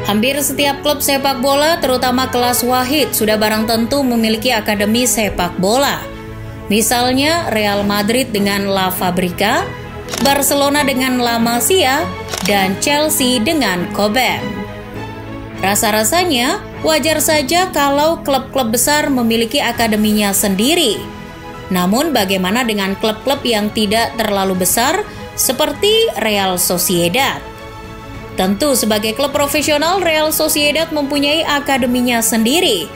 Hampir setiap klub sepak bola, terutama kelas wahid, sudah barang tentu memiliki akademi sepak bola. Misalnya Real Madrid dengan La Fabrica, Barcelona dengan La Masia, dan Chelsea dengan Coben. Rasa-rasanya wajar saja kalau klub-klub besar memiliki akademinya sendiri. Namun bagaimana dengan klub-klub yang tidak terlalu besar seperti Real Sociedad? Tentu sebagai klub profesional, Real Sociedad mempunyai akademinya sendiri.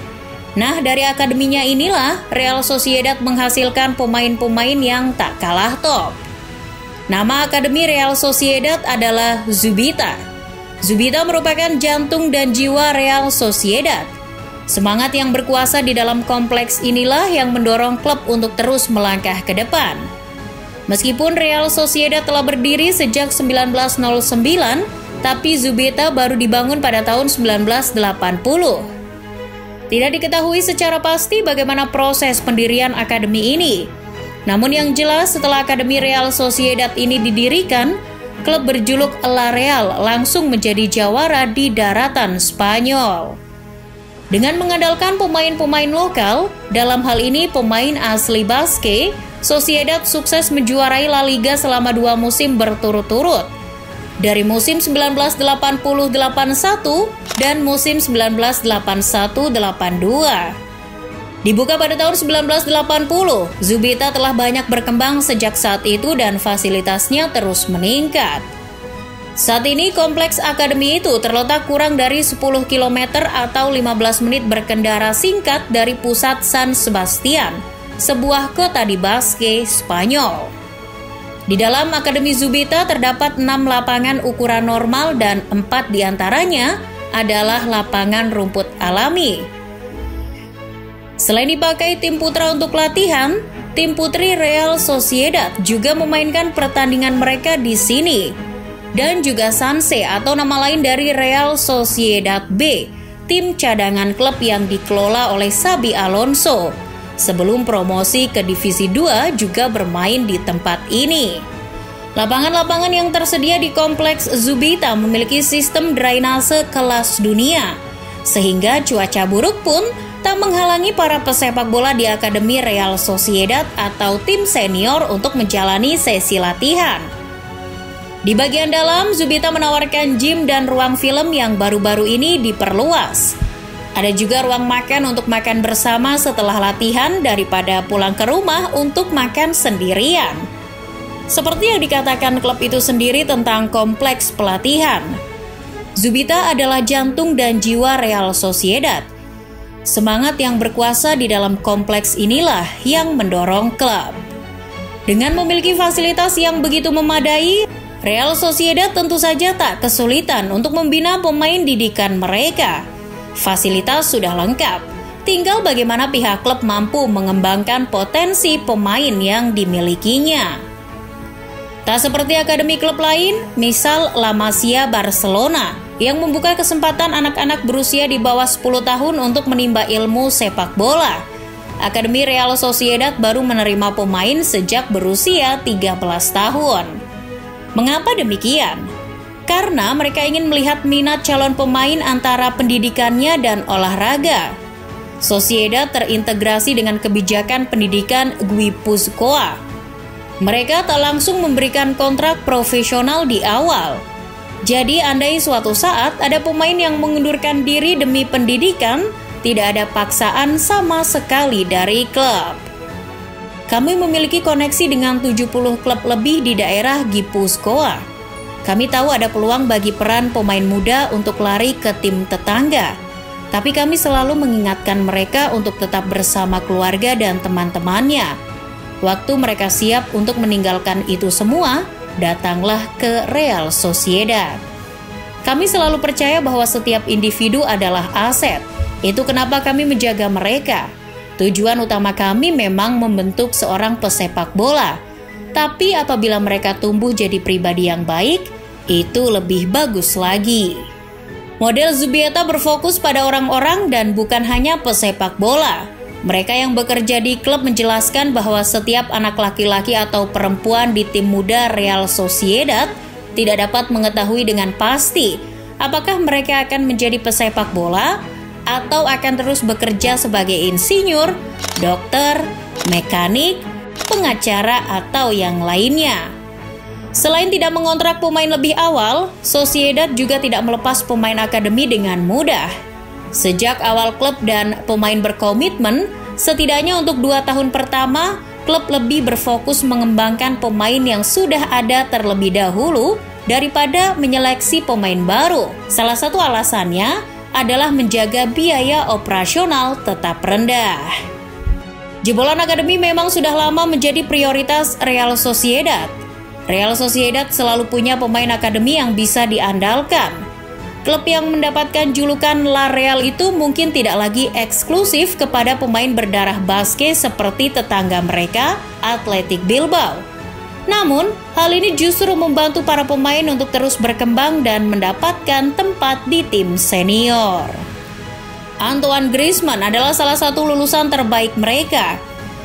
Nah, dari akademinya inilah Real Sociedad menghasilkan pemain-pemain yang tak kalah top. Nama akademi Real Sociedad adalah Zubita. Zubita merupakan jantung dan jiwa Real Sociedad. Semangat yang berkuasa di dalam kompleks inilah yang mendorong klub untuk terus melangkah ke depan. Meskipun Real Sociedad telah berdiri sejak 1909, tapi Zubita baru dibangun pada tahun 1980. Tidak diketahui secara pasti bagaimana proses pendirian akademi ini. Namun yang jelas setelah akademi Real Sociedad ini didirikan, klub berjuluk La Real langsung menjadi jawara di daratan Spanyol. Dengan mengandalkan pemain-pemain lokal, dalam hal ini pemain asli Basque, Sociedad sukses menjuarai La Liga selama 2 musim berturut-turut. Dari musim 1980-81 dan musim 1981-82. Dibuka pada tahun 1980, Zubita telah banyak berkembang sejak saat itu dan fasilitasnya terus meningkat. Saat ini kompleks akademi itu terletak kurang dari 10 km atau 15 menit berkendara singkat dari pusat San Sebastian, sebuah kota di Basque, Spanyol. Di dalam Akademi Zubita terdapat 6 lapangan ukuran normal dan 4 diantaranya adalah lapangan rumput alami. Selain dipakai tim putra untuk latihan, tim putri Real Sociedad juga memainkan pertandingan mereka di sini. Dan juga Sanse atau nama lain dari Real Sociedad B, tim cadangan klub yang dikelola oleh Xabi Alonso. Sebelum promosi ke Divisi 2 juga bermain di tempat ini. Lapangan-lapangan yang tersedia di kompleks Zubita memiliki sistem drainase kelas dunia, sehingga cuaca buruk pun tak menghalangi para pesepak bola di Akademi Real Sociedad atau tim senior untuk menjalani sesi latihan. Di bagian dalam, Zubita menawarkan gym dan ruang film yang baru-baru ini diperluas. Ada juga ruang makan untuk makan bersama setelah latihan daripada pulang ke rumah untuk makan sendirian. Seperti yang dikatakan klub itu sendiri tentang kompleks pelatihan, Zubita adalah jantung dan jiwa Real Sociedad. Semangat yang berkuasa di dalam kompleks inilah yang mendorong klub. Dengan memiliki fasilitas yang begitu memadai, Real Sociedad tentu saja tak kesulitan untuk membina pemain didikan mereka. Fasilitas sudah lengkap, tinggal bagaimana pihak klub mampu mengembangkan potensi pemain yang dimilikinya. Tak seperti akademi klub lain, misal La Masia Barcelona, yang membuka kesempatan anak-anak berusia di bawah 10 tahun untuk menimba ilmu sepak bola. Akademi Real Sociedad baru menerima pemain sejak berusia 13 tahun. Mengapa demikian? Karena mereka ingin melihat minat calon pemain antara pendidikannya dan olahraga. Sociedad terintegrasi dengan kebijakan pendidikan Guipuzcoa. Mereka tak langsung memberikan kontrak profesional di awal. Jadi andai suatu saat ada pemain yang mengundurkan diri demi pendidikan, tidak ada paksaan sama sekali dari klub. Kami memiliki koneksi dengan 70 klub lebih di daerah Guipuzcoa. Kami tahu ada peluang bagi peran pemain muda untuk lari ke tim tetangga. Tapi kami selalu mengingatkan mereka untuk tetap bersama keluarga dan teman-temannya. Waktu mereka siap untuk meninggalkan itu semua, datanglah ke Real Sociedad. Kami selalu percaya bahwa setiap individu adalah aset. Itu kenapa kami menjaga mereka. Tujuan utama kami memang membentuk seorang pesepak bola. Tapi apabila mereka tumbuh jadi pribadi yang baik, itu lebih bagus lagi. Model Zubita berfokus pada orang-orang dan bukan hanya pesepak bola. Mereka yang bekerja di klub menjelaskan bahwa setiap anak laki-laki atau perempuan di tim muda Real Sociedad tidak dapat mengetahui dengan pasti apakah mereka akan menjadi pesepak bola atau akan terus bekerja sebagai insinyur, dokter, mekanik, pengacara, atau yang lainnya. Selain tidak mengontrak pemain lebih awal, Sociedad juga tidak melepas pemain akademi dengan mudah. Sejak awal klub dan pemain berkomitmen, setidaknya untuk 2 tahun pertama, klub lebih berfokus mengembangkan pemain yang sudah ada terlebih dahulu daripada menyeleksi pemain baru. Salah satu alasannya adalah menjaga biaya operasional tetap rendah. Jebolan akademi memang sudah lama menjadi prioritas Real Sociedad. Real Sociedad selalu punya pemain akademi yang bisa diandalkan. Klub yang mendapatkan julukan La Real itu mungkin tidak lagi eksklusif kepada pemain berdarah Basque seperti tetangga mereka, Athletic Bilbao. Namun, hal ini justru membantu para pemain untuk terus berkembang dan mendapatkan tempat di tim senior. Antoine Griezmann adalah salah satu lulusan terbaik mereka.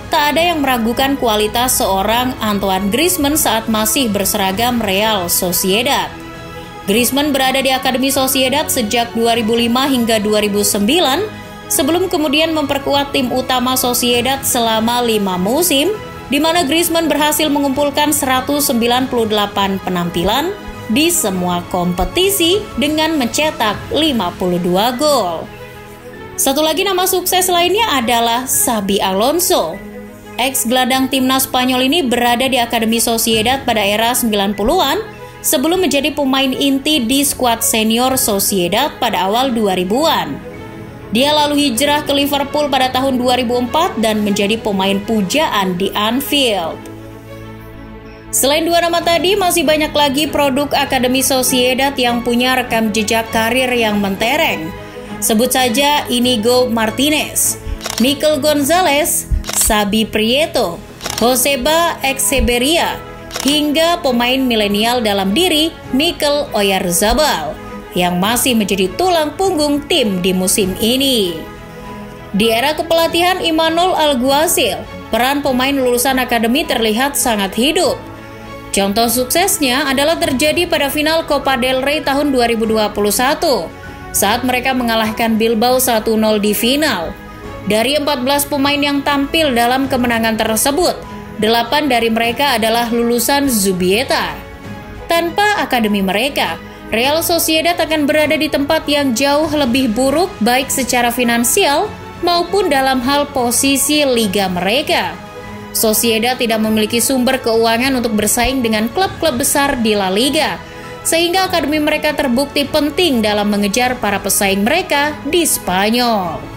Tak ada yang meragukan kualitas seorang Antoine Griezmann saat masih berseragam Real Sociedad. Griezmann berada di Akademi Sociedad sejak 2005 hingga 2009, sebelum kemudian memperkuat tim utama Sociedad selama 5 musim, di mana Griezmann berhasil mengumpulkan 198 penampilan di semua kompetisi dengan mencetak 52 gol. Satu lagi nama sukses lainnya adalah Xabi Alonso. Ex-gelandang timnas Spanyol ini berada di Akademi Sociedad pada era 90-an sebelum menjadi pemain inti di skuad senior Sociedad pada awal 2000-an. Dia lalu hijrah ke Liverpool pada tahun 2004 dan menjadi pemain pujaan di Anfield. Selain dua nama tadi, masih banyak lagi produk Akademi Sociedad yang punya rekam jejak karir yang mentereng. Sebut saja Inigo Martinez, Mikel Gonzalez, Xabi Prieto, Joseba Echeverría, hingga pemain milenial dalam diri Mikel Oyarzabal yang masih menjadi tulang punggung tim di musim ini. Di era kepelatihan Imanol Alguacil, peran pemain lulusan akademi terlihat sangat hidup. Contoh suksesnya adalah terjadi pada final Copa del Rey tahun 2021 saat mereka mengalahkan Bilbao 1-0 di final. Dari 14 pemain yang tampil dalam kemenangan tersebut, 8 dari mereka adalah lulusan Zubieta. Tanpa akademi mereka, Real Sociedad akan berada di tempat yang jauh lebih buruk baik secara finansial maupun dalam hal posisi liga mereka. Sociedad tidak memiliki sumber keuangan untuk bersaing dengan klub-klub besar di La Liga, sehingga akademi mereka terbukti penting dalam mengejar para pesaing mereka di Spanyol.